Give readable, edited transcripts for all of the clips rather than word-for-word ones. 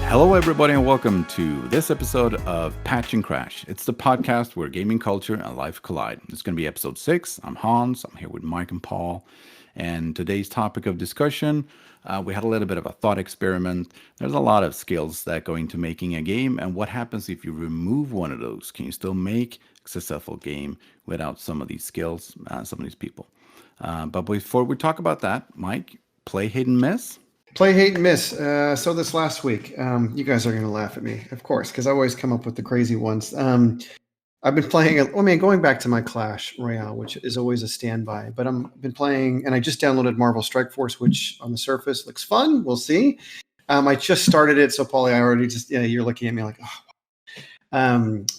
Hello, everybody, and welcome to this episode of Patch and Crash. It's the podcast where gaming culture and life collide. It's going to be episode 6. I'm Hans. I'm here with Mike and Paul. And today's topic of discussion, we had a little bit of a thought experiment. There's a lot of skills that go into making a game. And what happens if you remove one of those? Can you still make a successful game without some of these skills, some of these people? But before we talk about that, Mike, play, hit, and miss? Play, hate, and miss. So this last week, you guys are going to laugh at me, of course, because I always come up with the crazy ones. I've been playing, going back to my Clash Royale, which is always a standby, but I've been playing, and I just downloaded Marvel Strike Force, which on the surface looks fun. We'll see. I just started it, so Paulie, I already you're looking at me like,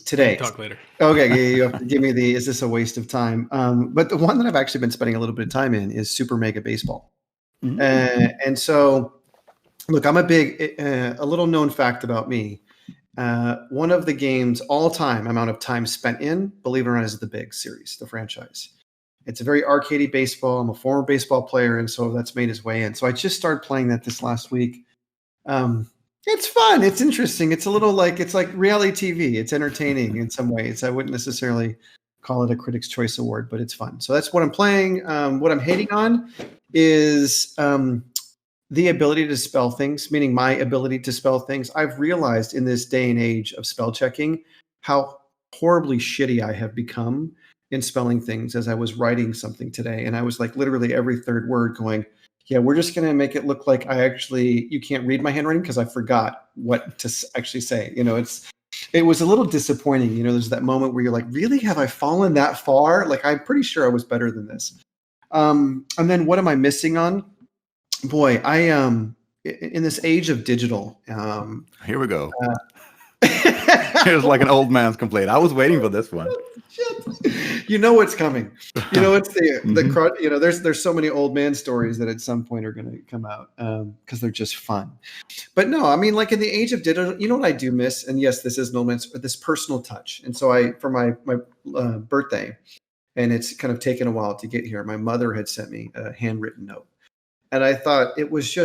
today. We'll talk later. Okay, you have to give me is this a waste of time? But the one that I've actually been spending a little bit of time in is Super Mega Baseball. Mm-hmm. And so, look, I'm a little known fact about me. One of the game's all-time amount of time spent in, believe it or not, is the Big series, the franchise. It's a very arcadey baseball. I'm a former baseball player, and so that's made its way in. So I just started playing that this last week. It's fun. It's interesting. It's like reality TV. It's entertaining in some ways. I wouldn't necessarily call it a Critics' Choice Award, but it's fun. So that's what I'm playing. What I'm hating on is the ability to spell things, meaning my ability to spell things. I've realized in this day and age of spell checking how horribly shitty I have become in spelling things as I was writing something today. And I was like literally every third word going, yeah, we're just going to make it look like you can't read my handwriting because I forgot what to actually say. It was a little disappointing. There's that moment where you're like, really, have I fallen that far? Like, I'm pretty sure I was better than this. And then what am I missing on? Boy, I in this age of digital. Here we go. Here's like an old man's complaint. I was waiting for this one. You know what's coming. It's there's so many old man stories that at some point are going to come out because they're just fun. But no, I mean, like in the age of digital, you know what I do miss? And yes, this is an old man's, but this personal touch. And so for my birthday, and it's kind of taken a while to get here, my mother had sent me a handwritten note. And I thought it was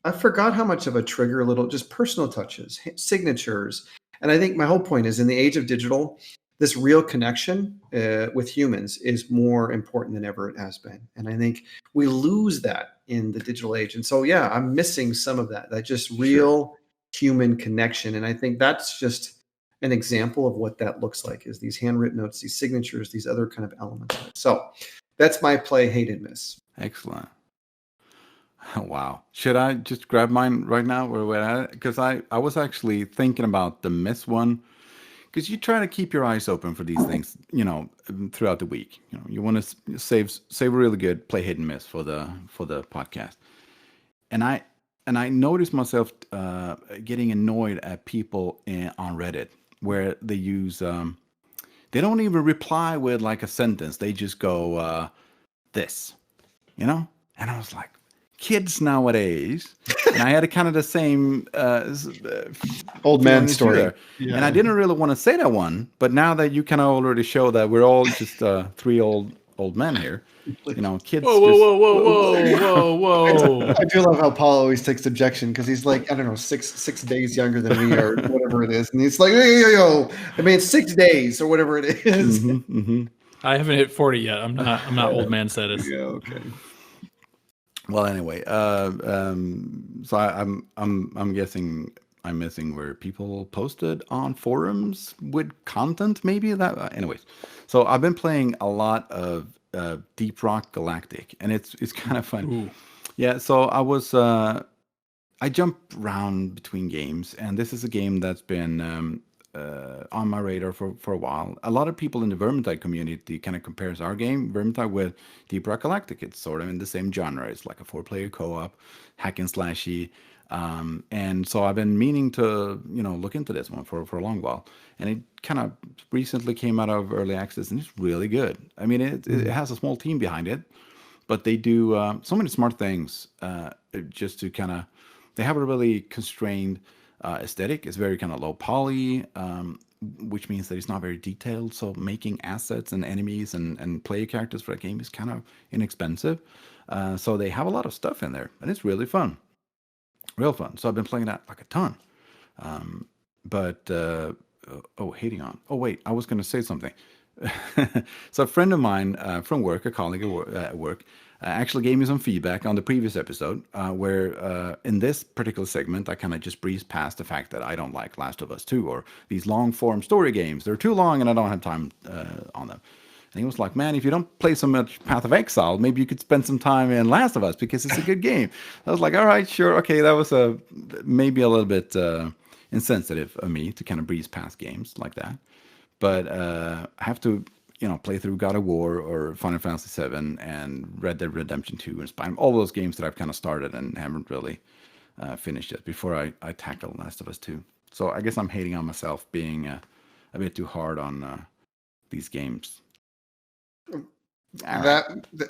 I forgot how much of a trigger, just personal touches, signatures. And I think my whole point is in the age of digital, this real connection with humans is more important than ever it has been. And I think we lose that in the digital age. And so, yeah, I'm missing some of that just real human connection. And I think that's just an example of what that looks like, is these handwritten notes, these signatures, these other kind of elements. So that's my play, hate, and miss. Excellent. Wow. Should I just grab mine right now? Because I was actually thinking about the miss one. Because you try to keep your eyes open for these things, throughout the week. You want to save a really good play, hit, and miss for the podcast. And I noticed myself getting annoyed at people on Reddit where they use they don't even reply with like a sentence. They just go this, and I was like, kids nowadays, and I had a kind of the same old man story. Yeah. And I didn't really want to say that one, but now that you kind of already show that we're all just 3 old men here, kids. Whoa! I do love how Paul always takes objection because he's like, I don't know, six days younger than me or whatever it is, and he's like, yo, I mean, 6 days or whatever it is. Mm-hmm, mm-hmm. I haven't hit 40 yet. I'm not old man status. Yeah, okay. Well, anyway, so I'm guessing I'm missing where people posted on forums with content, maybe that. Anyways, so I've been playing a lot of Deep Rock Galactic, and it's kind of fun. Ooh. Yeah, so I jump around between games, and this is a game that's been on my radar for a while. A lot of people in the Vermintide community kind of compares our game, Vermintide, with Deep Rock Galactic. It's sort of in the same genre. It's like a 4-player co-op, hack and slashy. And so I've been meaning to, look into this one for a long while. And it kind of recently came out of early access, and it's really good. I mean, it has a small team behind it, but they do so many smart things just to kind of, they have a really constrained aesthetic. It's very kind of low poly, which means that it's not very detailed. So making assets and enemies and player characters for a game is kind of inexpensive. So they have a lot of stuff in there, and it's really fun. Real fun. So I've been playing that like a ton. But hating on. Oh wait, I was going to say something. So a friend of mine from work, a colleague at work, actually gave me some feedback on the previous episode, where in this particular segment, I kind of just breezed past the fact that I don't like Last of Us 2 or these long form story games. They're too long and I don't have time on them. And he was like, man, if you don't play so much Path of Exile, maybe you could spend some time in Last of Us because it's a good game. I was like, all right, sure. Okay, that was maybe a little bit insensitive of me to kind of breeze past games like that. But I have to, play through God of War or Final Fantasy VII and Red Dead Redemption 2 and Spine, all those games that I've kind of started and haven't really finished yet before I tackle Last of Us 2. So I guess I'm hating on myself being a bit too hard on these games.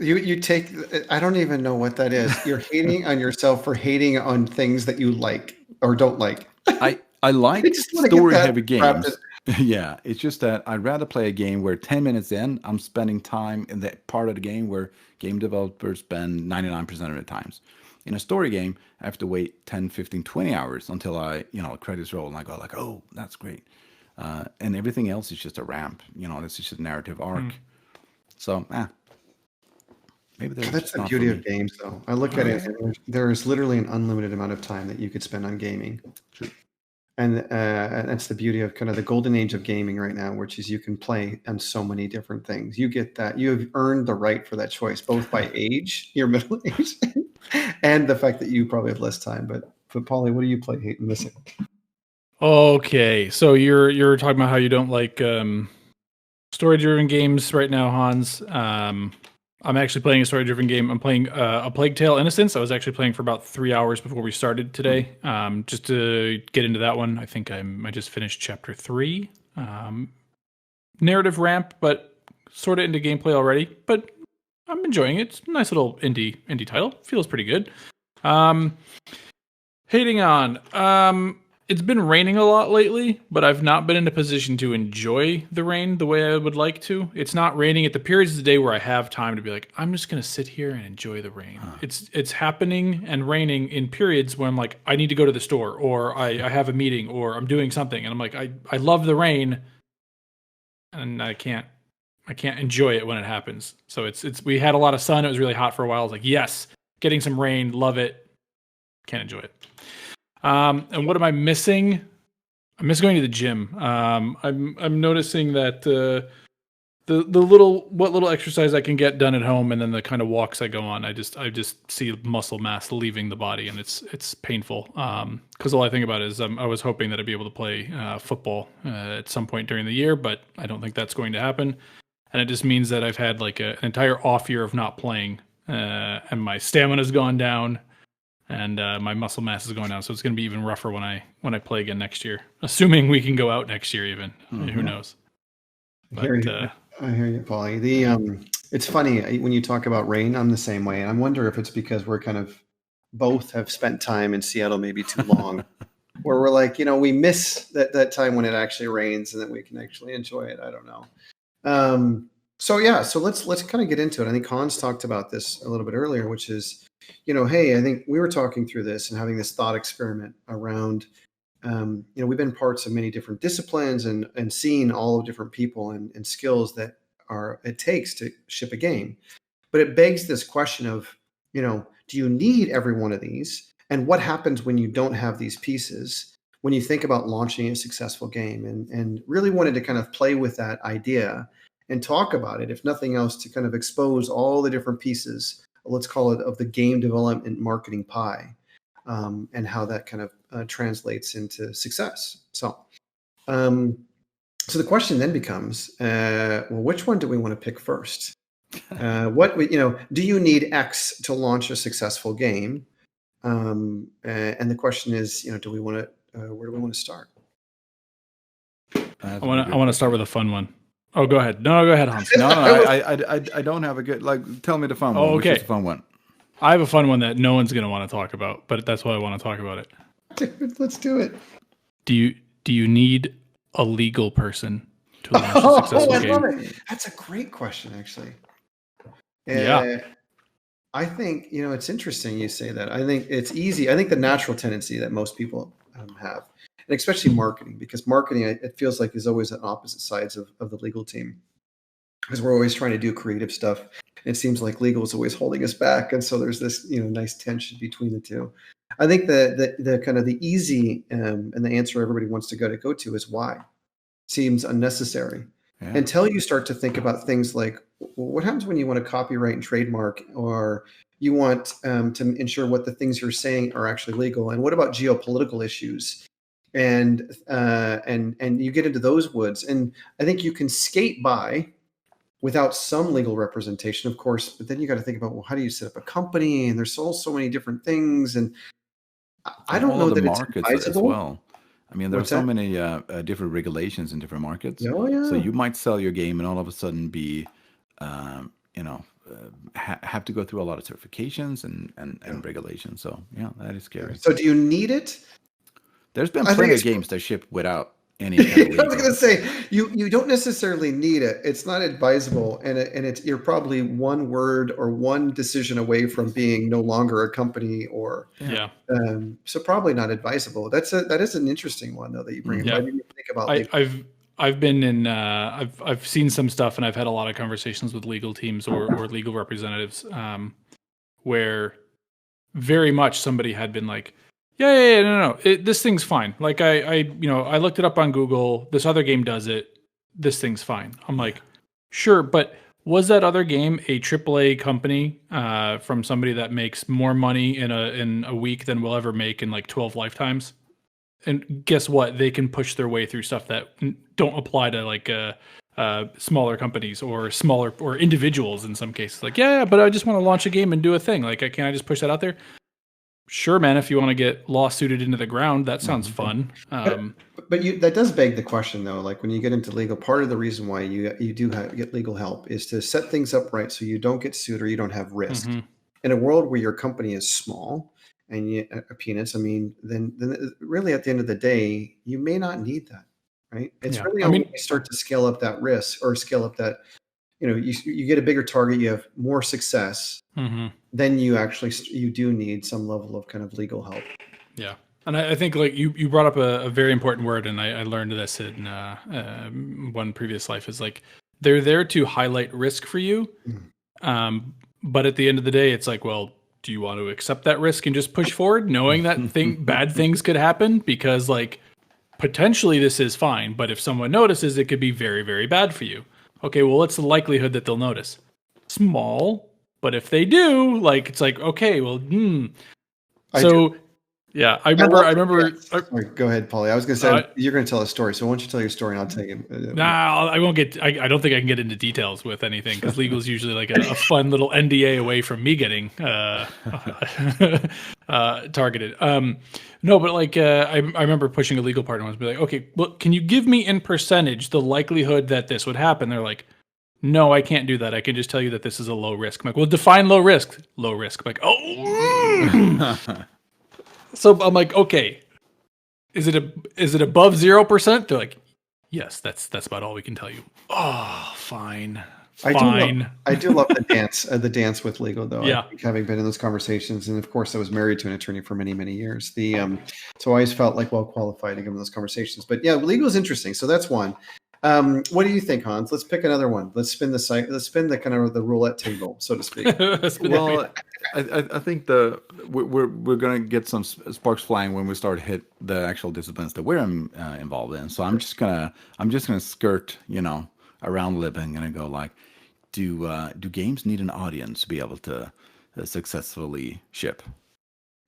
You take, I don't even know what that is. You're hating on yourself for hating on things that you like or don't like. I like story heavy games. Yeah, it's just that I'd rather play a game where 10 minutes in, I'm spending time in the part of the game where game developers spend 99% of the times. In a story game, I have to wait 10, 15, 20 hours until credits roll and I go like, oh, that's great. And everything else is just a ramp. It's just a narrative arc. So, maybe that's the beauty of games, though. I look at it, and there's literally an unlimited amount of time that you could spend on gaming. True. And that's the beauty of kind of the golden age of gaming right now, which is you can play on so many different things. You get that. You have earned the right for that choice, both by age, your middle age, and the fact that you probably have less time. But Paulie, what do you play, hate, and missing? Okay, so you're talking about how you don't like story-driven games right now, Hans. I'm actually playing a story-driven game. I'm playing A Plague Tale: Innocence. I was actually playing for about 3 hours before we started today. Just to get into that one, I think I just finished chapter 3. Narrative ramp, but sort of into gameplay already. But I'm enjoying it. It's a nice little indie title. Feels pretty good. Hating on. It's been raining a lot lately, but I've not been in a position to enjoy the rain the way I would like to. It's not raining at the periods of the day where I have time to be like, I'm just going to sit here and enjoy the rain. It's happening and raining in periods when I'm like, I need to go to the store, or I have a meeting, or I'm doing something. And I'm like, I love the rain, and I can't enjoy it when it happens. So we had a lot of sun. It was really hot for a while. I was like, yes, getting some rain, love it. Can't enjoy it. And what am I missing? I miss going to the gym. I'm noticing that the little exercise I can get done at home, and then the kind of walks I go on, I just see muscle mass leaving the body, and it's painful. Because all I think about is I was hoping that I'd be able to play football at some point during the year, but I don't think that's going to happen. And it just means that I've had like an entire off year of not playing, and my stamina's gone down. And my muscle mass is going down, so it's going to be even rougher when I play again next year. Assuming we can go out next year, even who knows? But, I hear you, Paulie. It's funny when you talk about rain. I'm the same way, and I wonder if it's because we're kind of both have spent time in Seattle maybe too long, where we're like, we miss that time when it actually rains and that we can actually enjoy it. I don't know. So let's kind of get into it. I think Hans talked about this a little bit earlier, which is, hey, I think we were talking through this and having this thought experiment around, we've been parts of many different disciplines and seeing all of different people and skills that it takes to ship a game. But it begs this question of, do you need every one of these? And what happens when you don't have these pieces? When you think about launching a successful game, and really wanted to kind of play with that idea and talk about it, if nothing else, to kind of expose all the different pieces, let's call it, of the game development marketing pie, and how that kind of translates into success. So the question then becomes, which one do we want to pick first? Do you need X to launch a successful game? And the question is, do we want to, where do we want to start? I want to start with a fun one. Oh, go ahead. No, go ahead, Hans. No, I don't have a good, tell me the fun one. Okay. Which is the fun one? I have a fun one that no one's going to want to talk about, but that's why I want to talk about it. Dude, let's do it. Do you need a legal person to launch a successful game? I love it. That's a great question, actually. Yeah. I think, it's interesting you say that. I think it's easy. I think the natural tendency that most people have and especially marketing, because marketing, it feels like, is always on opposite sides of the legal team, because we're always trying to do creative stuff. It seems like legal is always holding us back, and so there's this nice tension between the two. I think the kind of the easy and the answer everybody wants to go to is why. Seems unnecessary. Yeah. Until you start to think about things like, what happens when you want to copyright and trademark, or you want to ensure what the things you're saying are actually legal, and what about geopolitical issues, and you get into those woods, and I think you can skate by without some legal representation, of course, but then you got to think about, well, how do you set up a company, and there's so many different things, and I don't know the that it's markets as advisable. well. I mean, there are What's so that? many different regulations in different markets. Oh So yeah. you might sell your game and all of a sudden be, have to go through a lot of certifications and regulations. So yeah, that is scary. So do you need it? There's been I think plenty of it's games that ship without any kind of I was legal. going to say, you don't necessarily need it. It's not advisable, and you're probably one word or one decision away from being no longer a company, or Yeah. so probably not advisable. That is an interesting one though that you bring up. Yeah. I didn't even think about I've been in I've seen some stuff, and I've had a lot of conversations with legal teams or legal representatives where very much somebody had been like, no, this thing's fine. Like I looked it up on Google. This other game does it. This thing's fine. I'm like, sure, but was that other game a AAA company from somebody that makes more money in a week than we'll ever make in like 12 lifetimes? And guess what? They can push their way through stuff that don't apply to like smaller companies or smaller or individuals in some cases. Like, yeah, but I just want to launch a game and do a thing. Like, can I just push that out there? Sure, man. If you want to get lawsuited into the ground, that sounds fun. But that does beg the question, though. Like when you get into legal, part of the reason why you do get legal help is to set things up right, so you don't get sued or you don't have risk. Mm-hmm. In a world where your company is small and you peanuts, I mean, then really at the end of the day, you may not need that, right? It's really only when you start to scale up that risk or scale up that, you get a bigger target, you have more success, then you do need some level of kind of legal help. Yeah. And I think like you brought up a very important word, and I learned this in one previous life, is like they're there to highlight risk for you. But at the end of the day, it's like, well, do you want to accept that risk and just push forward knowing that bad things could happen? Because like potentially this is fine, but if someone notices, it could be very, very bad for you. Okay, well, what's the likelihood that they'll notice? Small, but if they do, like, it's like, okay, well, yeah, I remember. Sorry, go ahead, Paulie. I was going to say you're going to tell a story, so why don't you tell your story and I'll tell you. Nah, I won't get. I don't think I can get into details with anything because legal is usually like a fun little NDA away from me getting targeted. No, but like I remember pushing a legal partner once, be like, okay, well, can you give me in percentage the likelihood that this would happen? They're like, no, I can't do that. I can just tell you that this is a low risk. I'm like, well, define low risk. Low risk. I'm like, oh. So I'm like, okay, is it above 0%? They're like, yes, that's about all we can tell you. Oh, fine. I do love the dance with legal, though. Yeah. I think, having been in those conversations, and of course, I was married to an attorney for many, many years. So I always felt like well qualified to give those conversations. But yeah, legal is interesting. So that's one. What do you think, Hans? Let's pick another one. Let's spin the site. Let's spin the kind of the roulette table, so to speak. Well, I think we're gonna get some sparks flying when we start hit the actual disciplines that we're involved in. So I'm just gonna skirt around living and go like, do games need an audience to be able to successfully ship?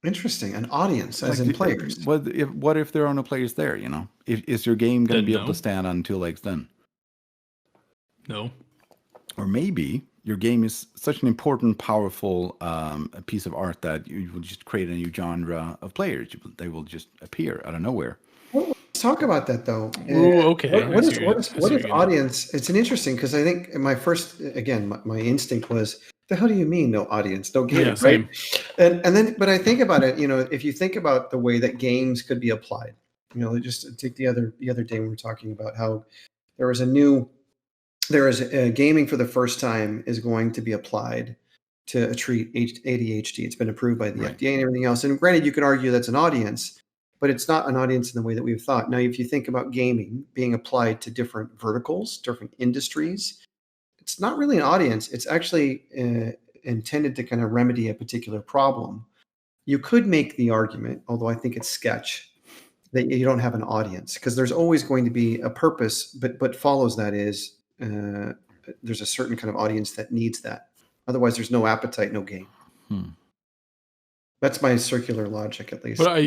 Interesting, an audience as in players. What if there are no players there? Is your game going to be able to stand on two legs then? No. Or maybe your game is such an important, powerful piece of art that you will just create a new genre of players. They will just appear out of nowhere. Well, let's talk about that, though. Ooh, okay. What is audience? It's an interesting, because I think my instinct was, the hell do you mean no audience, no game, right? And then, but I think about it, if you think about the way that games could be applied, just take the other day we were talking about how gaming for the first time is going to be applied to treat ADHD. It's been approved by the FDA and everything else. And granted, you could argue that's an audience, but it's not an audience in the way that we've thought. Now, if you think about gaming being applied to different verticals, different industries, it's not really an audience. It's actually intended to kind of remedy a particular problem. You could make the argument, although I think it's sketch, that you don't have an audience because there's always going to be a purpose, but follows that is there's a certain kind of audience that needs that. Otherwise, there's no appetite, no game. That's my circular logic, at least. But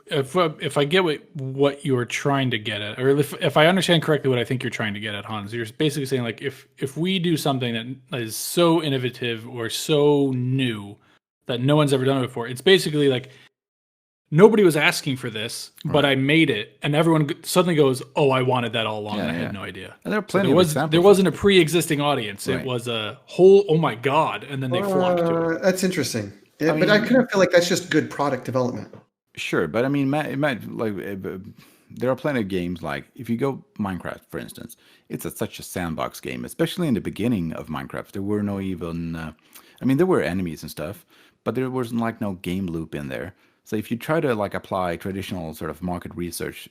if I get what you're trying to get at, or if I understand correctly what I think you're trying to get at, Hans, you're basically saying like if we do something that is so innovative or so new that no one's ever done it before, it's basically like nobody was asking for this, but I made it, and everyone suddenly goes, "Oh, I wanted that all along, and I had no idea." And there are plenty of examples. There wasn't a pre-existing audience; it was a whole, "Oh my god!" and then they flocked to it. That's interesting. But I kind of feel like that's just good product development. Sure, but I mean, there are plenty of games like if you go Minecraft, for instance, it's such a sandbox game, especially in the beginning of Minecraft. There were no even, there were enemies and stuff, but there wasn't like no game loop in there. So if you try to like apply traditional sort of market research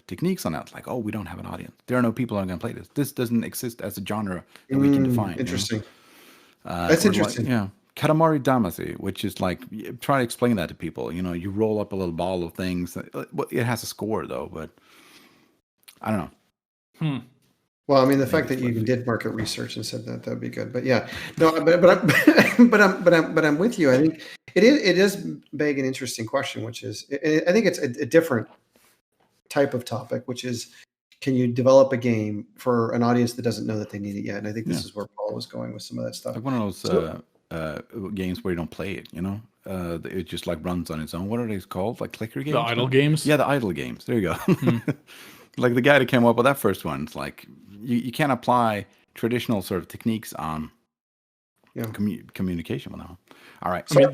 techniques on that, like, oh, we don't have an audience. There are no people who are going to play this. This doesn't exist as a genre that we can define. Interesting. That's interesting. Yeah. Katamari Damacy, which is like, try to explain that to people. You know, you roll up a little ball of things. It has a score though, but I don't know. Well, I mean, the fact that you even did market research and said that'd be good. But yeah, no, but I'm with you. I think it is beg an interesting question, which is, I think it's a different type of topic, which is, can you develop a game for an audience that doesn't know that they need it yet? And I think this is where Paul was going with some of that stuff. Like one of those games where you don't play it, you know, it just like runs on its own. What are they called? Like clicker games? The idle games? Yeah, the idle games. There you go. Like the guy that came up with that first one. It's like you can't apply traditional sort of techniques on communication with them. All right. So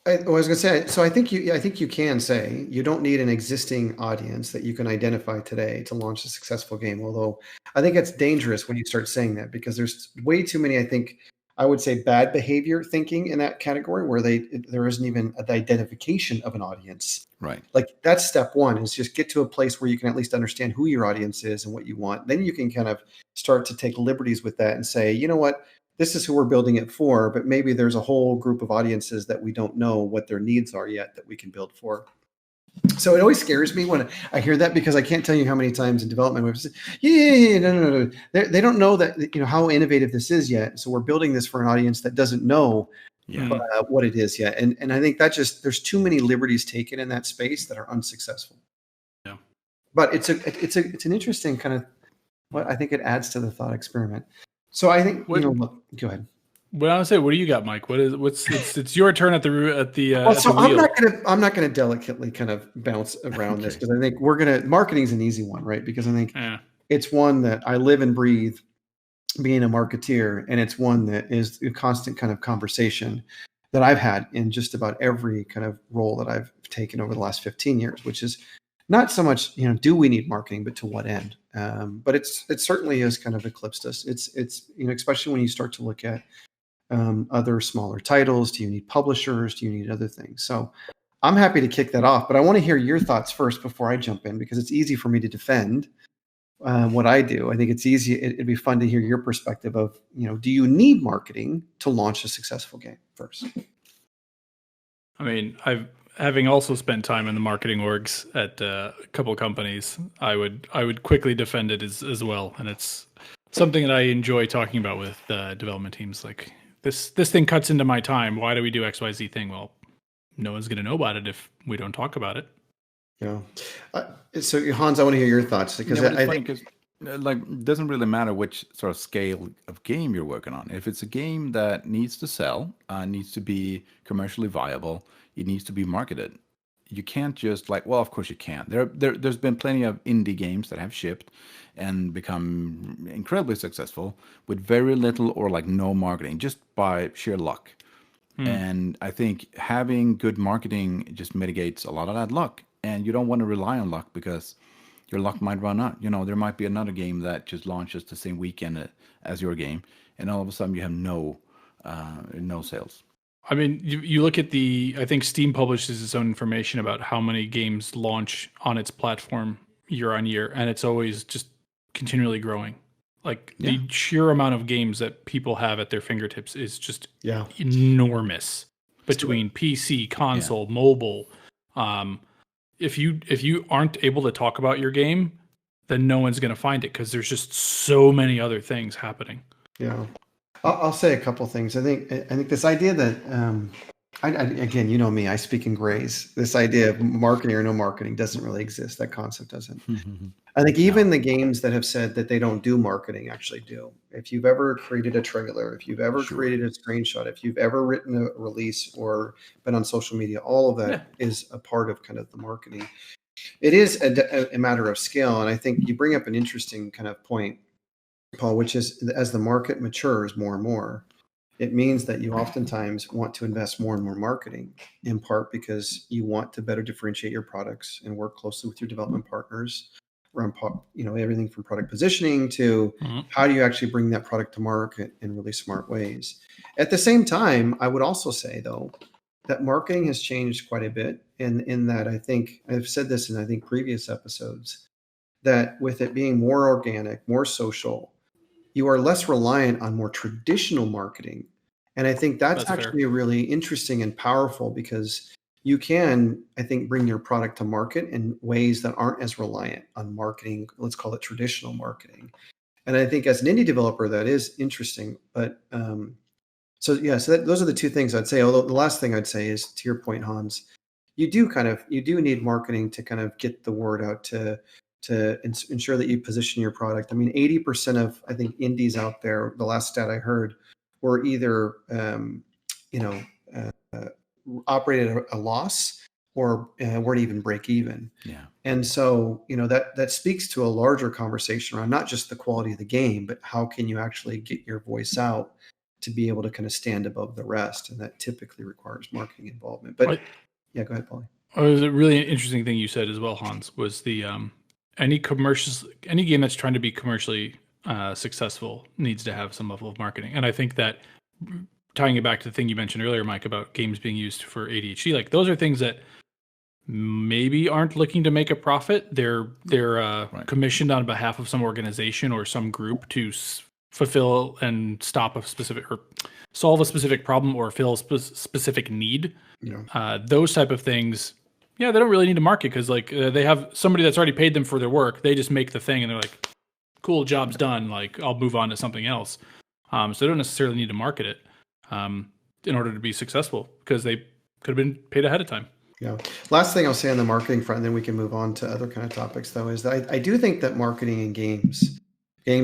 I was going to say. So I think you can say you don't need an existing audience that you can identify today to launch a successful game. Although I think it's dangerous when you start saying that because there's way too many. I would say bad behavior thinking in that category where there isn't even an identification of an audience. Right. Like that's step one is just get to a place where you can at least understand who your audience is and what you want. Then you can kind of start to take liberties with that and say, you know what, this is who we're building it for, but maybe there's a whole group of audiences that we don't know what their needs are yet that we can build for. So it always scares me when I hear that because I can't tell you how many times in development we've said, no. They don't know that, you know, how innovative this is yet. So we're building this for an audience that doesn't know what it is yet. And I think that there's too many liberties taken in that space that are unsuccessful. Yeah. But it's an interesting kind of what I think it adds to the thought experiment. So I think, go ahead. Well, I would say, what do you got, Mike? It's your turn at the wheel. I'm not gonna delicately kind of bounce around this because I think marketing's an easy one, right? Because I think it's one that I live and breathe being a marketeer, and it's one that is a constant kind of conversation that I've had in just about every kind of role that I've taken over the last 15 years, which is not so much, do we need marketing, but to what end? But it certainly has kind of eclipsed us. It's especially when you start to look at other smaller titles. Do you need publishers? Do you need other things? So I'm happy to kick that off, but I want to hear your thoughts first before I jump in because it's easy for me to defend what I do. I think it's easy. It'd be fun to hear your perspective of, do you need marketing to launch a successful game first? I mean, having also spent time in the marketing orgs at a couple of companies, I would quickly defend it as well. And it's something that I enjoy talking about with development teams. Like this thing cuts into my time. Why do we do XYZ thing? Well, no one's going to know about it if we don't talk about it. Yeah. So Hans, I want to hear your thoughts because I think it doesn't really matter which sort of scale of game you're working on. If it's a game that needs to sell, needs to be commercially viable, it needs to be marketed. You can't just of course you can. There's been plenty of indie games that have shipped and become incredibly successful with very little or no marketing, just by sheer luck. And I think having good marketing just mitigates a lot of that luck. And you don't want to rely on luck because your luck might run out. There might be another game that just launches the same weekend as your game, and all of a sudden you have no sales. I mean, you look at I think Steam publishes its own information about how many games launch on its platform year on year, and it's always just continually growing. Like the sheer amount of games that people have at their fingertips is just enormous between PC, console, mobile. If you aren't able to talk about your game, then no one's going to find it because there's just so many other things happening. Yeah. I'll say a couple things. I think this idea that again, you know me, I speak in grays. This idea of marketing or no marketing doesn't really exist. That concept doesn't. I think even the games that have said that they don't do marketing actually do. If you've ever created a trailer, if you've ever created a screenshot, if you've ever written a release or been on social media, all of that is a part of kind of the marketing. It is a matter of scale. And I think you bring up an interesting kind of point, Paul, which is as the market matures more and more, it means that you oftentimes want to invest more and more marketing, in part because you want to better differentiate your products and work closely with your development partners around, everything from product positioning to how do you actually bring that product to market in really smart ways. At the same time, I would also say, though, that marketing has changed quite a bit in that I think I've said this in, I think, previous episodes, that with it being more organic, more social, you are less reliant on more traditional marketing. And I think that's actually really interesting and powerful because you can, I think, bring your product to market in ways that aren't as reliant on marketing. Let's call it traditional marketing. And I think as an indie developer, that is interesting. But those are the two things I'd say. Although the last thing I'd say is, to your point, Hans, you do need marketing to kind of get the word out to ensure that you position your product. I mean, 80% of, I think, indies out there, the last stat I heard, were either operated at a loss or weren't even break even. Yeah. And so, that speaks to a larger conversation around not just the quality of the game, but how can you actually get your voice out to be able to kind of stand above the rest. And that typically requires marketing involvement. But go ahead, Paulie. It was a really interesting thing you said as well, Hans, was the any game that's trying to be commercially successful needs to have some level of marketing. And I think that, tying it back to the thing you mentioned earlier, Mike, about games being used for ADHD, like those are things that maybe aren't looking to make a profit. They're commissioned on behalf of some organization or some group to fulfill and stop a specific or solve a specific problem or fill a specific need. Those type of things, they don't really need to market because they have somebody that's already paid them for their work. They just make the thing and they're like, cool, job's done. Like, I'll move on to something else. So they don't necessarily need to market it in order to be successma because they could have been paid ahead of time. Yeah. Last thing I'll say on the marketing front, and then we can move on to other kind of topics, though, is that I do think that marketing in games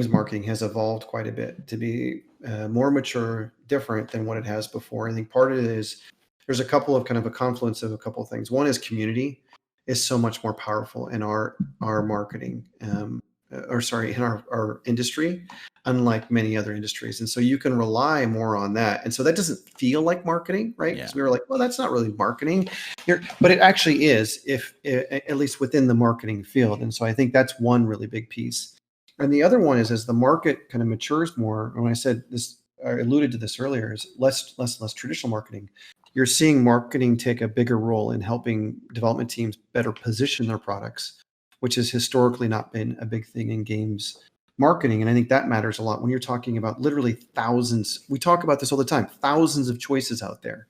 marketing has evolved quite a bit to be more mature, different than what it has before. I think part of it is there's a couple of kind of a confluence of a couple of things. One is community is so much more powerful in our marketing, in our industry, unlike many other industries. And so you can rely more on that. And so that doesn't feel like marketing, right? Because we were like, well, that's not really marketing here, but it actually is, if at least within the marketing field. And so I think that's one really big piece. And the other one is, as the market kind of matures more, when I said this, I alluded to this earlier, is less traditional marketing. You're seeing marketing take a bigger role in helping development teams better position their products, which has historically not been a big thing in games marketing. And I think that matters a lot when you're talking about literally thousands. We talk about this all the time, thousands of choices out there.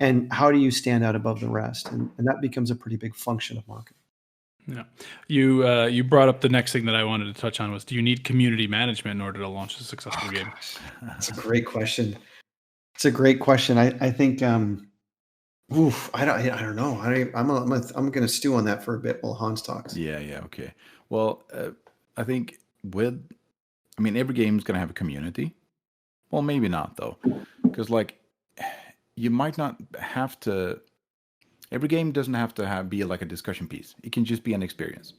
And how do you stand out above the rest? And that becomes a pretty big function of marketing. Yeah. You brought up the next thing that I wanted to touch on was, do you need community management in order to launch a successful game? That's a great question. It's a great question. I think, I don't know. I'm going to stew on that for a bit while Hans talks. Yeah. Okay. Well, I think every game is going to have a community. Well, maybe not though, because you might not have to. Every game doesn't have to be like a discussion piece. It can just be an experience.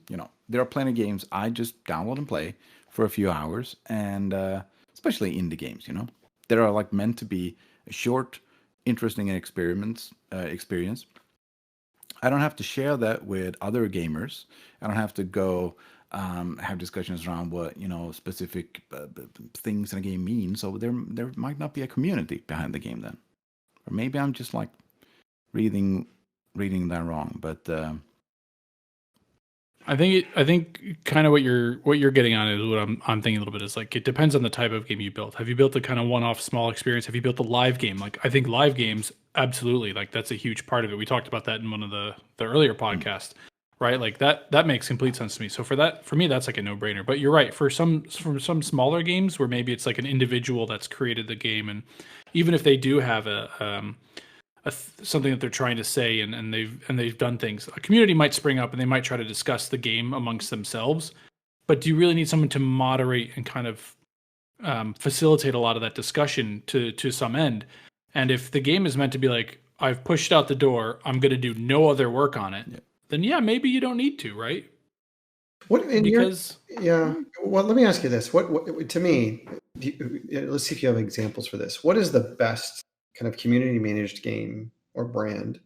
There are plenty of games I just download and play for a few hours, and especially indie games. That are meant to be a short, interesting experience. I don't have to share that with other gamers. I don't have to go have discussions around what specific things in a game mean. So there might not be a community behind the game then, or maybe I'm just like reading that wrong. But I think kind of what you're getting on is what I'm thinking a little bit is like it depends on the type of game you built. Have you built a kind of one-off small experience? Have you built a live game? Like I think live games absolutely like that's a huge part of it. We talked about that in one of the earlier podcasts, right? Like that makes complete sense to me. So for me that's like a no-brainer. But you're right, for some smaller games where maybe it's like an individual that's created the game, and even if they do have something that they're trying to say and they've done things, a community might spring up and they might try to discuss the game amongst themselves, but do you really need someone to moderate and kind of facilitate a lot of that discussion to some end? And if the game is meant to be like, I've pushed out the door, I'm going to do no other work on it, then yeah, maybe you don't need to, right? Well, let me ask you this: what to me? Let's see if you have examples for this. What is the best kind of community managed game or brand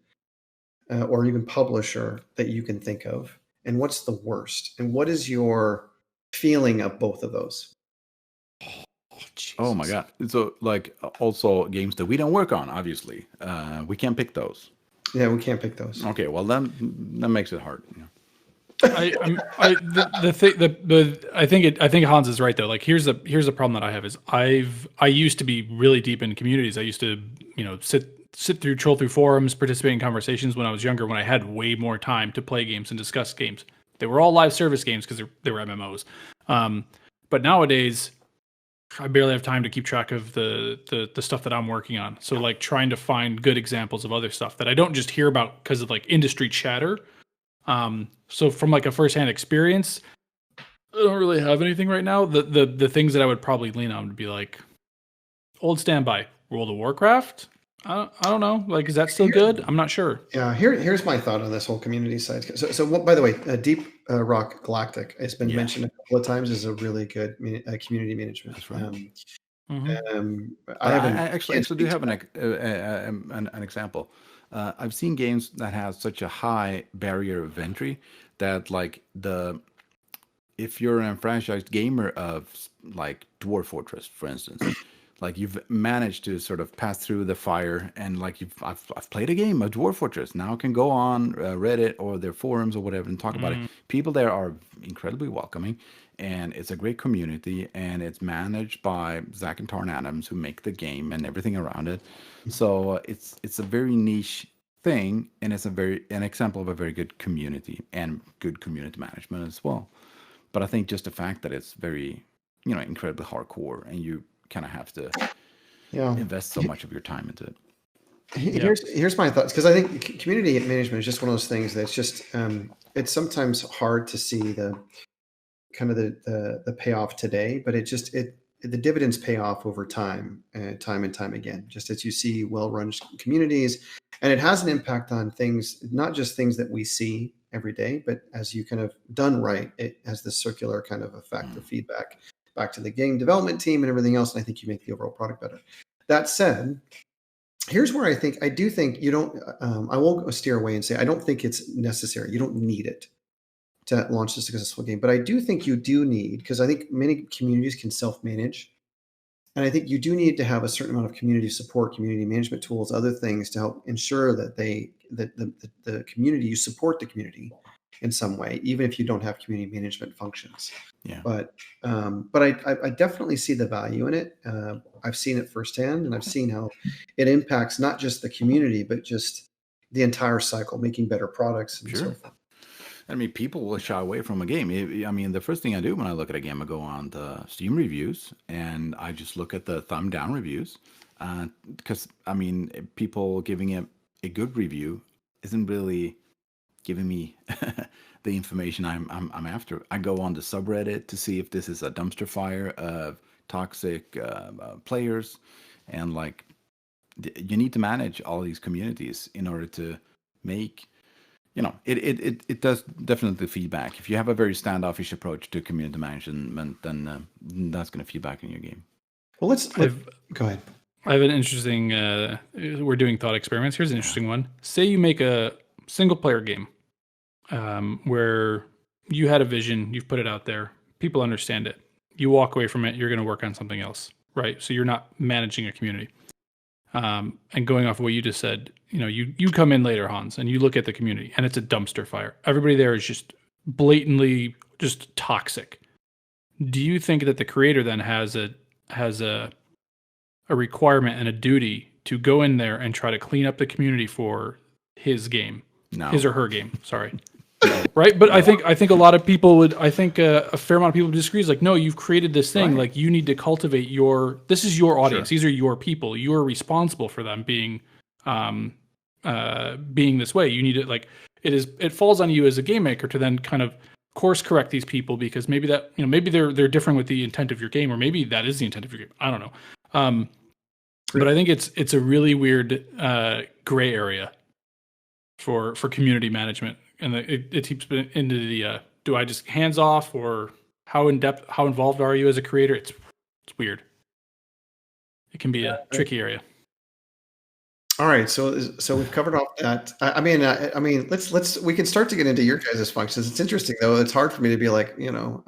or even publisher that you can think of, and what's the worst, and what is your feeling of both of those? Oh my god! So like also games that we don't work on, obviously, we can't pick those. Yeah, we can't pick those. Okay, well then that makes it hard. I think Hans is right though. Like here's the problem that I have is I used to be really deep in communities. I used to troll through forums, participate in conversations when I was younger, when I had way more time to play games and discuss games. They were all live service games because they were MMOs. But nowadays I barely have time to keep track of the stuff that I'm working on. So like trying to find good examples of other stuff that I don't just hear about because of like industry chatter. So from like a firsthand experience, I don't really have anything right now. The things that I would probably lean on would be like old standby, World of Warcraft. I don't know. Like, is that still good? I'm not sure. Yeah. Here's my thought on this whole community side. So by the way, Deep Rock Galactic has been mentioned a couple of times as a really good community management. That's right. I actually do have an example. I've seen games that have such a high barrier of entry that like if you're an enfranchised gamer of like Dwarf Fortress, for instance, like you've managed to sort of pass through the fire and like I've played a game of Dwarf Fortress. Now I can go on Reddit or their forums or whatever and talk about it. People there are incredibly welcoming, and it's a great community, and it's managed by Zach and Tarn Adams, who make the game and everything around it. So it's a very niche thing, and it's an example of a very good community and good community management as well. But I think just the fact that it's very, incredibly hardcore, and you kind of have to invest so much of your time into it. Here's my thoughts, because I think community management is just one of those things that's just it's sometimes hard to see the kind of the payoff today, but the dividends pay off over time and time again, just as you see well-run communities, and it has an impact on things, not just things that we see every day, but as you kind of done right, it has this circular kind of effect of feedback back to the game development team and everything else. And I think you make the overall product better. That said, here's where I do think you don't, I won't steer away and say, I don't think it's necessary. You don't need it to launch a successful game, but I do think you do need, because I think many communities can self-manage. And I think you do need to have a certain amount of community support, community management tools, other things to help ensure that the community, you support the community in some way, even if you don't have community management functions. Yeah. But I definitely see the value in it. I've seen it firsthand, and I've seen how it impacts not just the community, but just the entire cycle, making better products and so forth. I mean, people will shy away from a game. I mean, the first thing I do when I look at a game, I go on the Steam reviews and I just look at the thumb down reviews. Because, I mean, people giving it a good review isn't really giving me the information I'm after. I go on the subreddit to see if this is a dumpster fire of toxic players. And, like, you need to manage all these communities in order to make... it does definitely feedback. If you have a very standoffish approach to community management, then that's going to feedback in your game. Well, go ahead. I have an interesting, we're doing thought experiments. Here's an interesting one. Say you make a single player game where you had a vision, you've put it out there, people understand it. You walk away from it, you're going to work on something else, right? So you're not managing a community. And going off of what you just said, you come in later, Hans, and you look at the community, and it's a dumpster fire. Everybody there is just blatantly just toxic. Do you think that the creator then has a requirement and a duty to go in there and try to clean up the community for his game, his or her game? Sorry. Right, but I think a lot of people would. I think a fair amount of people disagree. It's like, no, you've created this thing. Like, you need to cultivate this is your audience. These are your people. You are responsible for them being this way. You need to, like, it falls on you as a game maker to then kind of course correct these people, because maybe they're different with the intent of your game, or maybe that is the intent of your game. I don't know. But I think it's a really weird gray area for community management. And it keeps into the do I just hands off, or how involved are you as a creator? It's weird. It can be a tricky area. All right, so we've covered off that. I mean, we can start to get into your guys' functions. It's interesting though. It's hard for me to be like,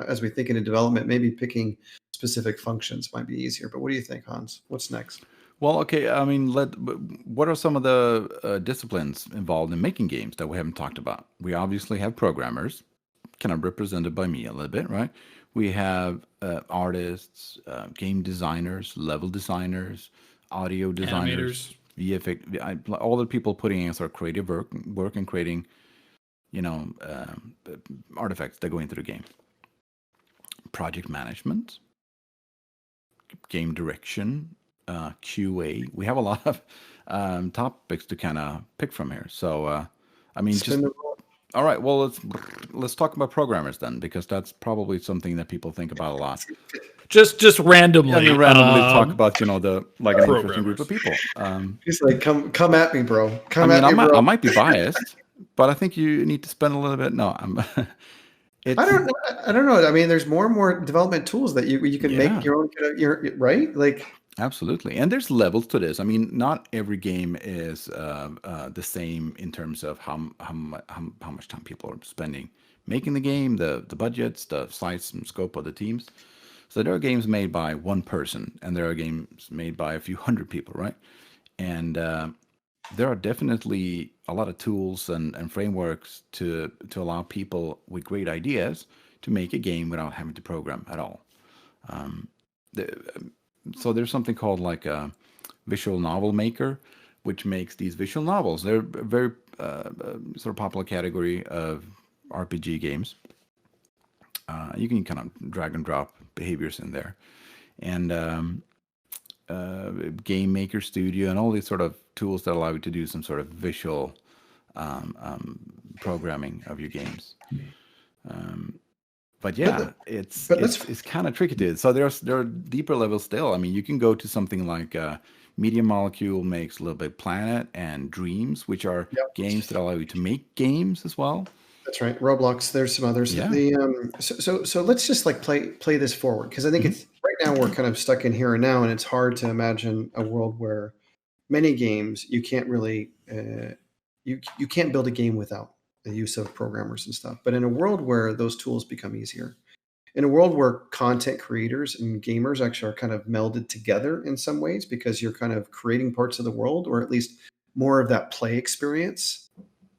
as we think into development, maybe picking specific functions might be easier. But what do you think, Hans? What's next? Well, okay. I mean, what are some of the disciplines involved in making games that we haven't talked about? We obviously have programmers, kind of represented by me a little bit, right? We have artists, game designers, level designers, audio designers, VFX, all the people putting in sort of creative work and creating, artifacts that go into the game. Project management, game direction, QA. We have a lot of topics to kind of pick from here. So, I mean, all right. Well, let's talk about programmers then, because that's probably something that people think about a lot. Just randomly, talk about an interesting group of people. He's like, come at me, bro. I might be biased, but I think you need to spend a little bit. No, I don't know. I mean, there's more and more development tools that you can make your own. Right, like. Absolutely. And there's levels to this. I mean, not every game is the same in terms of how much time people are spending making the game, the budgets, the size and scope of the teams. So there are games made by one person, and there are games made by a few hundred people, right? And there are definitely a lot of tools and frameworks to allow people with great ideas to make a game without having to program at all. So there's something called like a visual novel maker, which makes these visual novels. They're a very sort of popular category of RPG games. You can kind of drag and drop behaviors in there. And Game Maker Studio and all these sort of tools that allow you to do some sort of visual programming of your games. But yeah, it's kind of tricky to do. So there are deeper levels still. I mean, you can go to something like Media Molecule makes Little Big Planet and Dreams, which are games that allow you to make games as well. That's right. Roblox. There's some others. Yeah. So let's just like play this forward, because I think it's right now we're kind of stuck in here and now, and it's hard to imagine a world where many games you can't really you can't build a game without the use of programmers and stuff. But in a world where those tools become easier, in a world where content creators and gamers actually are kind of melded together in some ways, because you're kind of creating parts of the world, or at least more of that play experience.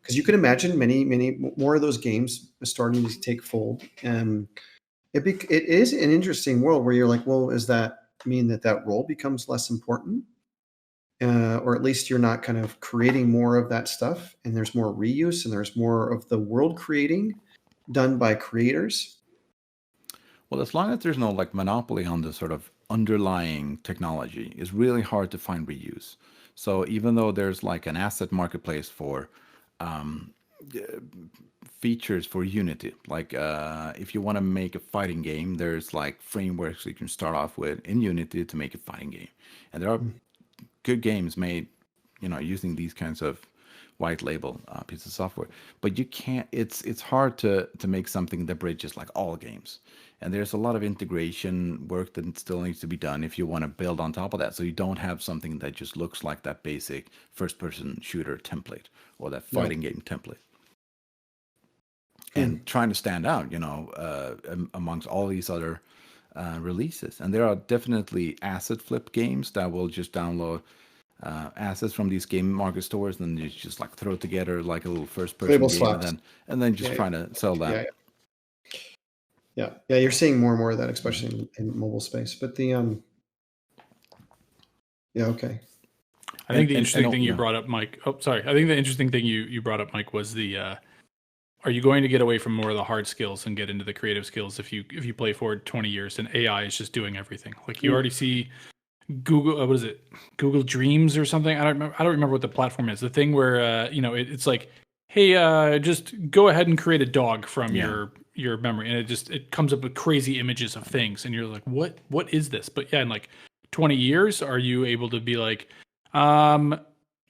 Because you can imagine many more of those games starting to take fold. It is an interesting world where you're like, well, does that mean that role becomes less important? Or at least you're not kind of creating more of that stuff, and there's more reuse, and there's more of the world creating done by creators. Well, as long as there's no like monopoly on the sort of underlying technology, it's really hard to find reuse. So even though there's like an asset marketplace for features for Unity, like if you want to make a fighting game, there's like frameworks you can start off with in Unity to make a fighting game, and there are good games made, using these kinds of white label pieces of software. But you can't. It's hard to make something that bridges like all games, and there's a lot of integration work that still needs to be done if you want to build on top of that. So you don't have something that just looks like that basic first-person shooter template or that fighting game template. And trying to stand out, amongst all these other releases. And there are definitely asset flip games that will just download assets from these game market stores, and then you just like throw together like a little first person Label game, swaps. and then just Yeah, trying to sell that. Yeah. You're seeing more and more of that, especially in mobile space. But the yeah, okay. I think the interesting thing you yeah. brought up, Mike. Oh, sorry. I think the interesting thing you brought up, Mike, was the are you going to get away from more of the hard skills and get into the creative skills if you play forward 20 years and AI is just doing everything? Like you already see Google, what is it? Google Dreams or something? I don't remember what the platform is. The thing where it's like, hey, just go ahead and create a dog from your memory, and it comes up with crazy images of things, and you're like, what is this? But yeah, in like 20 years, are you able to be like,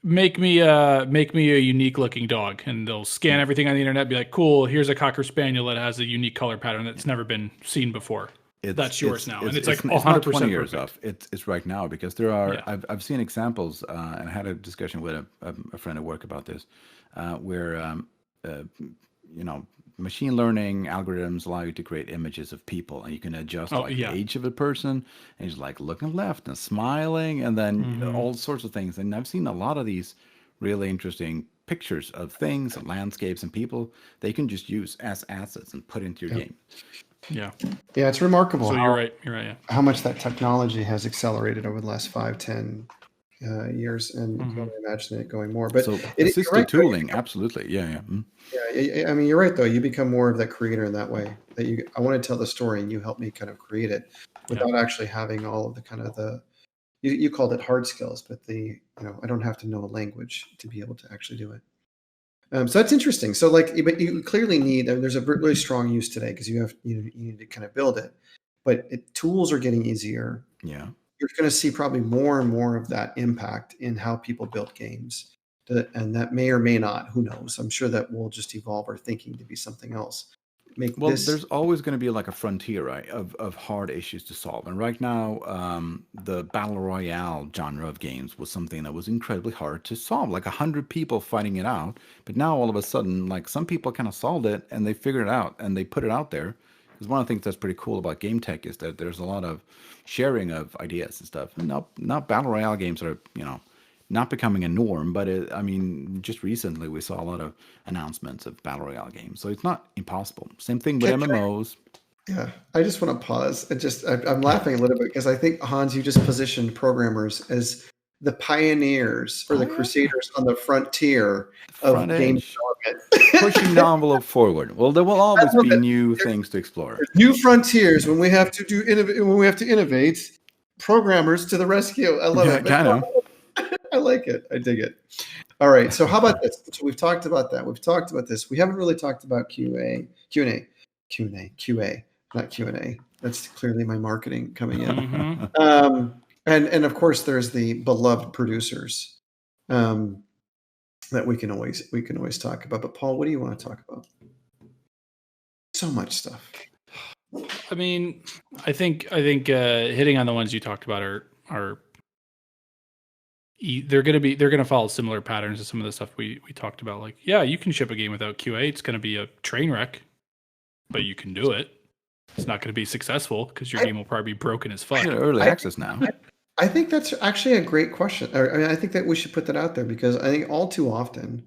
make me a unique looking dog, and they'll scan everything on the internet, be like, cool, here's a cocker spaniel that has a unique color pattern that's never been seen before. That's yours now, and it's like 100% not 20 years off. It's right now, because there are I've seen examples, and I had a discussion with a friend at work about this, where machine learning algorithms allow you to create images of people, and you can adjust the age of a person, and he's like looking left and smiling, and then all sorts of things. And I've seen a lot of these really interesting pictures of things and landscapes and people that you can just use as assets and put into your game. Yeah, it's remarkable. So you're right. Yeah. How much that technology has accelerated over the last 5-10 years, and you can only imagine it going more. But so assistive tooling, absolutely, yeah. Yeah, I mean, you're right though. You become more of that creator in that way. That I want to tell the story, and you help me kind of create it without actually having all of the kind of the. You called it hard skills, but I don't have to know a language to be able to actually do it. So that's interesting. So but you clearly need. There's a really strong use today because you need to kind of build it, but tools are getting easier. Yeah. You're going to see probably more and more of that impact in how people build games. And that may or may not, who knows? I'm sure that we'll just evolve our thinking to be something else. There's always going to be like a frontier, right, of hard issues to solve. And right now, the battle royale genre of games was something that was incredibly hard to solve. Like 100 people fighting it out, but now all of a sudden, like some people kind of solved it and they figured it out and they put it out there. Because one of the things that's pretty cool about game tech is that there's a lot of sharing of ideas and stuff. And not battle royale games are not becoming a norm, but just recently we saw a lot of announcements of battle royale games, so it's not impossible. Same thing with MMOs. Yeah, I just want to pause and I'm laughing a little bit because I think, Hans, you just positioned programmers as the pioneers or the crusaders on the frontier of game development, pushing the envelope forward. Well, there will always be new things to explore. New frontiers when we have to innovate. Programmers to the rescue. I love it. I know. I like it. I dig it. All right. So how about this? So we've talked about that. We've talked about this. We haven't really talked about QA, not Q&A. That's clearly my marketing coming in. And of course, there's the beloved producers that we can always talk about. But Paul, what do you want to talk about? So much stuff. I mean, I think hitting on the ones you talked about are they're gonna follow similar patterns to some of the stuff we talked about. Like, yeah, you can ship a game without QA. It's gonna be a train wreck, but you can do it. It's not gonna be successful because your game will probably be broken as fuck. Early access now. I think that's actually a great question. I think that we should put that out there because I think all too often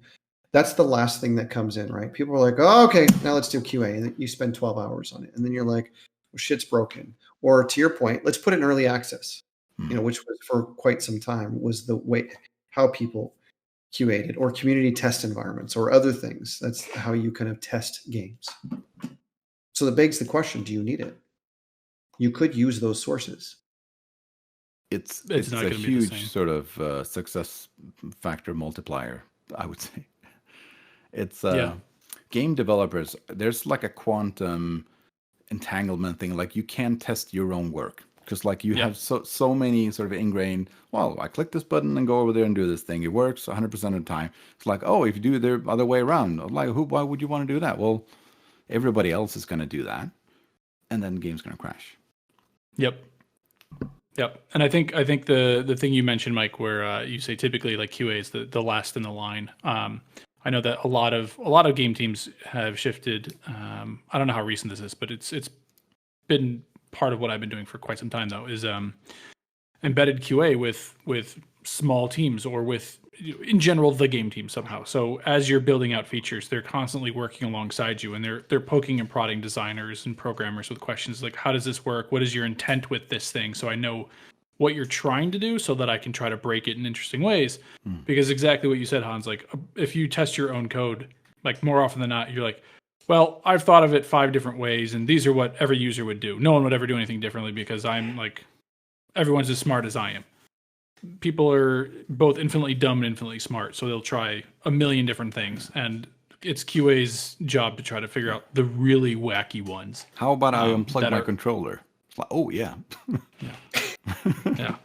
that's the last thing that comes in, right? People are like, oh, okay, now let's do QA. And then you spend 12 hours on it. And then you're like, well, shit's broken. Or to your point, let's put it in early access, which was for quite some time was the way how people QA'd it, or community test environments or other things. That's how you kind of test games. So that begs the question, do you need it? You could use those sources. It's a huge sort of success factor multiplier, I would say. It's game developers, there's like a quantum entanglement thing. Like you can't test your own work because like you have so many sort of ingrained, well, I click this button and go over there and do this thing. It works 100% of the time. It's like, oh, if you do it the other way around, like why would you want to do that? Well, everybody else is going to do that. And then the game's going to crash. Yep. And I think the thing you mentioned, Mike, where you say typically like QA is the last in the line. I know that a lot of game teams have shifted. I don't know how recent this is, but it's been part of what I've been doing for quite some time though, is embedded QA with small teams or with, in general, the game team somehow. So as you're building out features, they're constantly working alongside you, and they're poking and prodding designers and programmers with questions like, how does this work? What is your intent with this thing? So I know what you're trying to do so that I can try to break it in interesting ways. Because exactly what you said, Hans, like if you test your own code, like more often than not, you're like, well, I've thought of it 5 different ways, and these are what every user would do. No one would ever do anything differently because I'm like, everyone's as smart as I am. People are both infinitely dumb and infinitely smart, so they'll try a million different things, and it's QA's job to try to figure out the really wacky ones. How about I unplug that my are- controller? It's like, oh yeah. Yeah.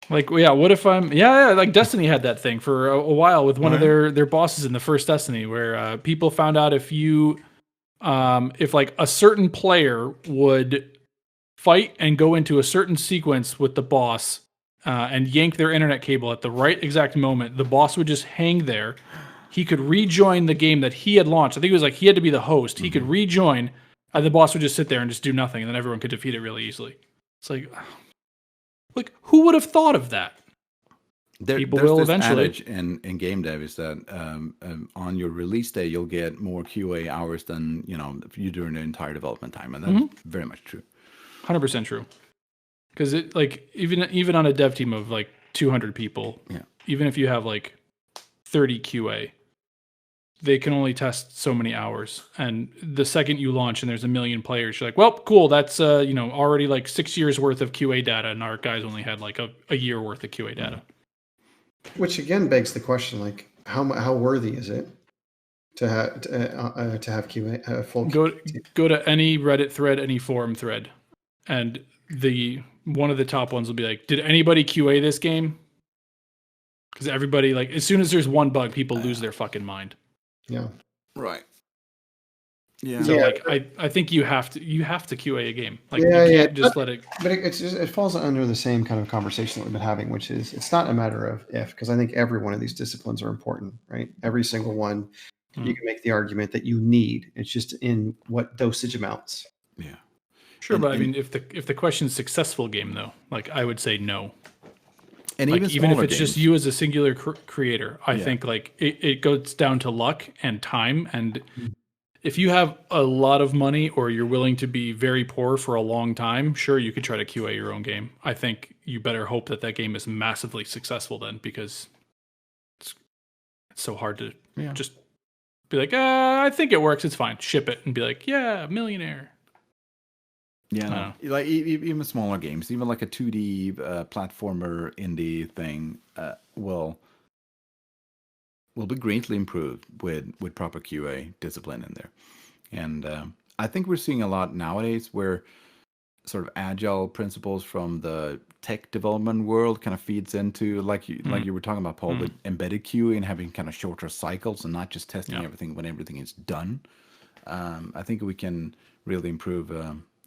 Like, yeah, what if like Destiny had that thing for a while with one of their bosses in the first Destiny, where people found out if like a certain player would fight and go into a certain sequence with the boss and yank their internet cable at the right exact moment, the boss would just hang there. He could rejoin the game that he had launched. I think it was like he had to be the host. He could rejoin, and the boss would just sit there and just do nothing, and then everyone could defeat it really easily. It's like, who would have thought of that? People There's will this eventually. adage in game dev is that on your release day you'll get more QA hours than if you during the entire development time, and that's very much true. 100% true. Because it like even on a dev team of like 200 people, even if you have like 30 QA, they can only test so many hours. And the second you launch and there's 1 million players, you're like, well, cool. That's already like 6 years worth of QA data, and our guys only had like a year worth of QA data. Which again begs the question, like how worthy is it to have QA full? Go to any Reddit thread, any forum thread, and one of the top ones will be like, did anybody QA this game? Because everybody, like, as soon as there's one bug, people lose their fucking mind. Yeah. Right. Yeah. So like I think you have to QA a game. Like, Yeah, you can't just let it. But it falls under the same kind of conversation that we've been having, which is it's not a matter of if, because I think every one of these disciplines are important, right? Every single one, you can make the argument that you need. It's just in what dosage amounts. Yeah. Sure, but I mean, if the question's successful game though, like I would say no. And like, even if it's games. just you as a singular creator, I think like it goes down to luck and time. And if you have a lot of money or you're willing to be very poor for a long time, sure, you could try to QA your own game. I think you better hope that game is massively successful then, because it's so hard to just be like, I think it works, it's fine. Ship it and be like, yeah, millionaire. Yeah, like even smaller games, even like a 2D platformer indie thing, will be greatly improved with proper QA discipline in there. And I think we're seeing a lot nowadays where sort of agile principles from the tech development world kind of feeds into like you were talking about, Paul, with embedded QA and having kind of shorter cycles and not just testing everything when everything is done. I think we can really improve.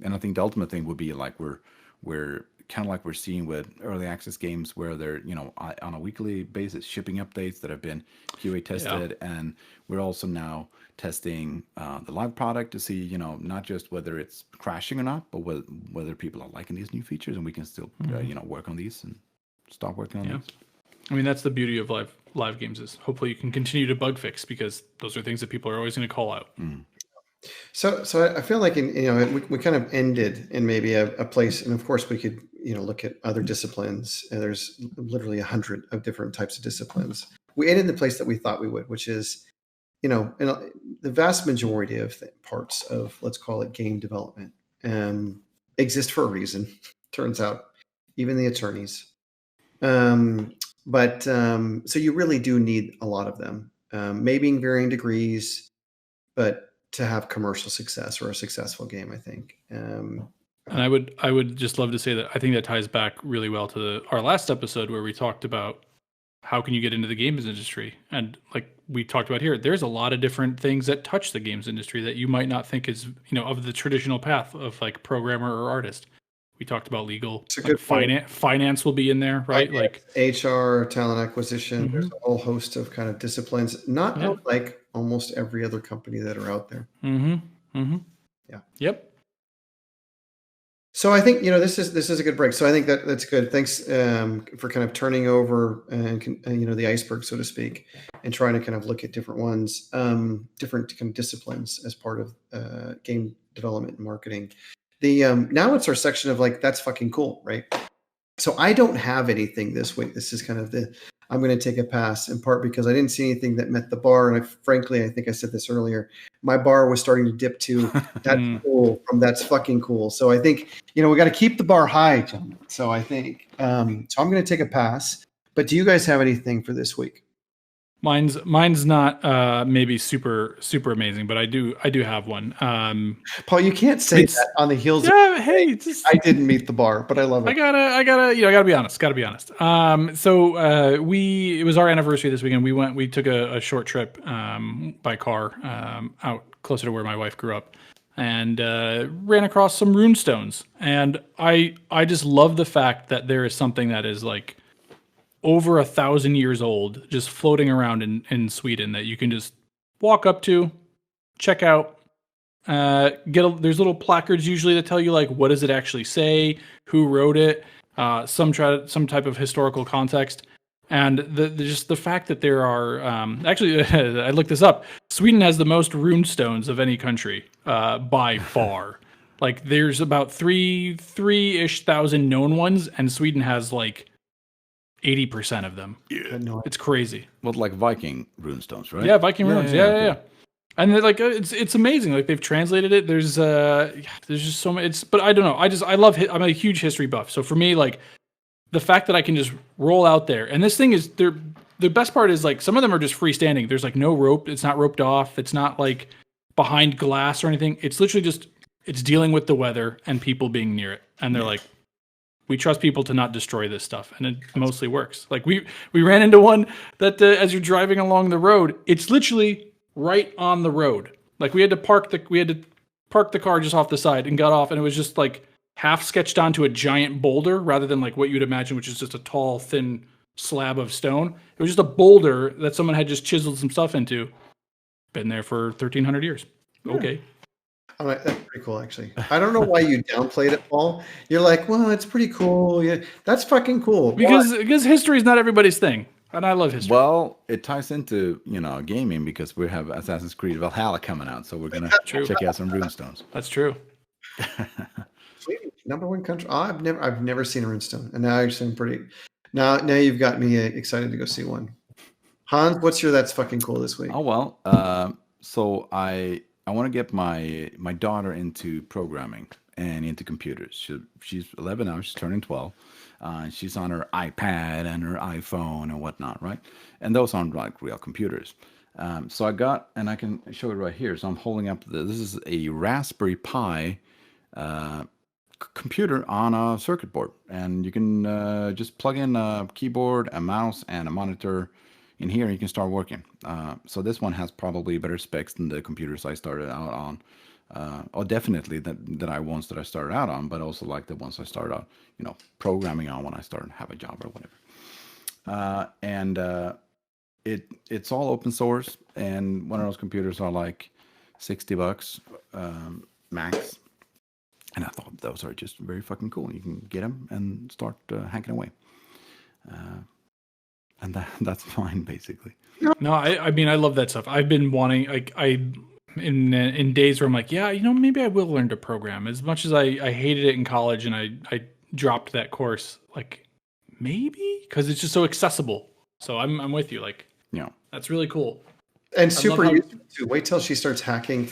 And I think the ultimate thing would be like we're kind of like we're seeing with early access games where they're on a weekly basis shipping updates that have been QA tested, and we're also now testing the live product to see not just whether it's crashing or not, but whether people are liking these new features, and we can still work on these and start working on these. I mean, that's the beauty of live games, is hopefully you can continue to bug fix, because those are things that people are always going to call out. So I feel like we kind of ended in maybe a place, and of course we could look at other disciplines. And there's literally 100 of different types of disciplines. We ended in the place that we thought we would, which is the vast majority of parts of, let's call it, game development exist for a reason. Turns out, even the attorneys. But so you really do need a lot of them, maybe in varying degrees, but to have commercial success or a successful game, I think. And I would just love to say that I think that ties back really well to our last episode where we talked about how can you get into the games industry. And like we talked about here, there's a lot of different things that touch the games industry that you might not think is, of the traditional path of like programmer or artist. We talked about legal, like finance will be in there, right? Like HR, talent acquisition. There's a whole host of kind of disciplines, not like almost every other company that are out there. Yeah. Yep. So I think this is a good break. So I think that's good. Thanks for kind of turning over and the iceberg, so to speak, and trying to kind of look at different ones, different kind of disciplines as part of game development and marketing. Now it's our section of like, that's fucking cool, right? So I don't have anything this week. This is kind of I'm going to take a pass, in part because I didn't see anything that met the bar. And frankly, I think I said this earlier, my bar was starting to dip to that's cool from that's fucking cool. So I think, we got to keep the bar high, gentlemen. So I think, so I'm going to take a pass. But do you guys have anything for this week? Mine's not maybe super amazing, but I do have one. Paul, you can't say that on the heels. Yeah, hey, I didn't meet the bar, but I love it. I gotta be honest. So it was our anniversary this weekend. We took a short trip by car out closer to where my wife grew up, and ran across some runestones. And I just love the fact that there is something that is like over 1,000 years old, just floating around in Sweden that you can just walk up to, check out. There's little placards usually that tell you like what does it actually say, who wrote it, some type of historical context, and the fact that there are actually I looked this up. Sweden has the most runestones of any country by far. Like there's about 3,000-ish known ones, and Sweden has like 80% of them. Yeah. It's crazy. Well, like Viking runestones, right? Yeah, Viking runes. Yeah. Okay. And they're like it's amazing. Like they've translated it. There's just so much. But I don't know. I love. I'm a huge history buff. So for me, like the fact that I can just roll out there, and this thing is the best part is like some of them are just freestanding. There's like no rope. It's not roped off. It's not like behind glass or anything. It's literally just it's dealing with the weather and people being near it. And they're like, we trust people to not destroy this stuff, and it mostly works. Like we ran into one that as you're driving along the road, it's literally right on the road. Like we had to park the car just off the side and got off, and it was just like half sketched onto a giant boulder rather than like what you'd imagine, which is just a tall, thin slab of stone. It was just a boulder that someone had just chiseled some stuff into. Been there for 1,300 years. Okay. That's pretty cool, actually. I don't know why you downplayed it, Paul. You're like, well, it's pretty cool. Yeah, that's fucking cool. Because history is not everybody's thing, and I love history. Well, it ties into gaming because we have Assassin's Creed Valhalla coming out, so we're gonna check out some runestones. That's true. Sweden, number one country. Oh, I've never seen a runestone, and now actually I'm pretty. Now you've got me excited to go see one. Hans, what's your that's fucking cool this week? Oh well, so I want to get my daughter into programming and into computers. She's 11 now. She's turning 12. She's on her iPad and her iPhone and whatnot, right? And those aren't like real computers. So I got, and I can show it right here. So I'm holding up, this is a Raspberry Pi computer on a circuit board. And you can just plug in a keyboard, a mouse, and a monitor in here, and you can start working. So this one has probably better specs than the computers I started out on. Or definitely that I started out on, but also like the ones I started out, programming on when I started to have a job or whatever. And it's all open source, and one of those computers are like $60 max. And I thought those are just very fucking cool. You can get them and start hacking away. And that's fine, basically. No, I mean, I love that stuff. I've been wanting, like, in days where I'm like, yeah, maybe I will learn to program. As much as I hated it in college and I dropped that course, like, maybe? Because it's just so accessible. So I'm with you. Like, that's really cool. And super useful too. Wait till she starts hacking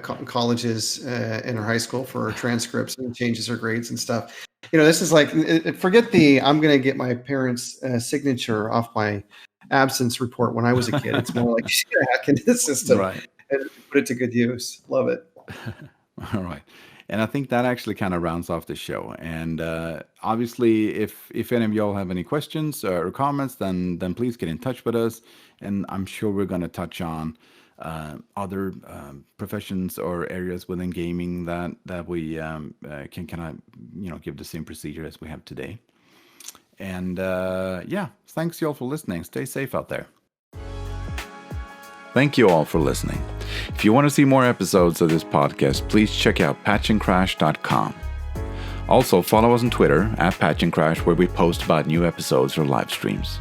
colleges in her high school for her transcripts and changes her grades and stuff. This is like, forget I'm going to get my parents' signature off my absence report when I was a kid. It's more like she's going to hack into the system and put it to good use. Love it. All right. And I think that actually kind of rounds off the show. And obviously, if any of y'all have any questions or comments, then please get in touch with us. And I'm sure we're going to touch on other professions or areas within gaming that we can kind of give the same procedure as we have today. And thanks y'all for listening. Stay safe out there. Thank you all for listening. If you want to see more episodes of this podcast, please check out patchandcrash.com. Also, follow us on Twitter @PatchandCrash, where we post about new episodes or live streams.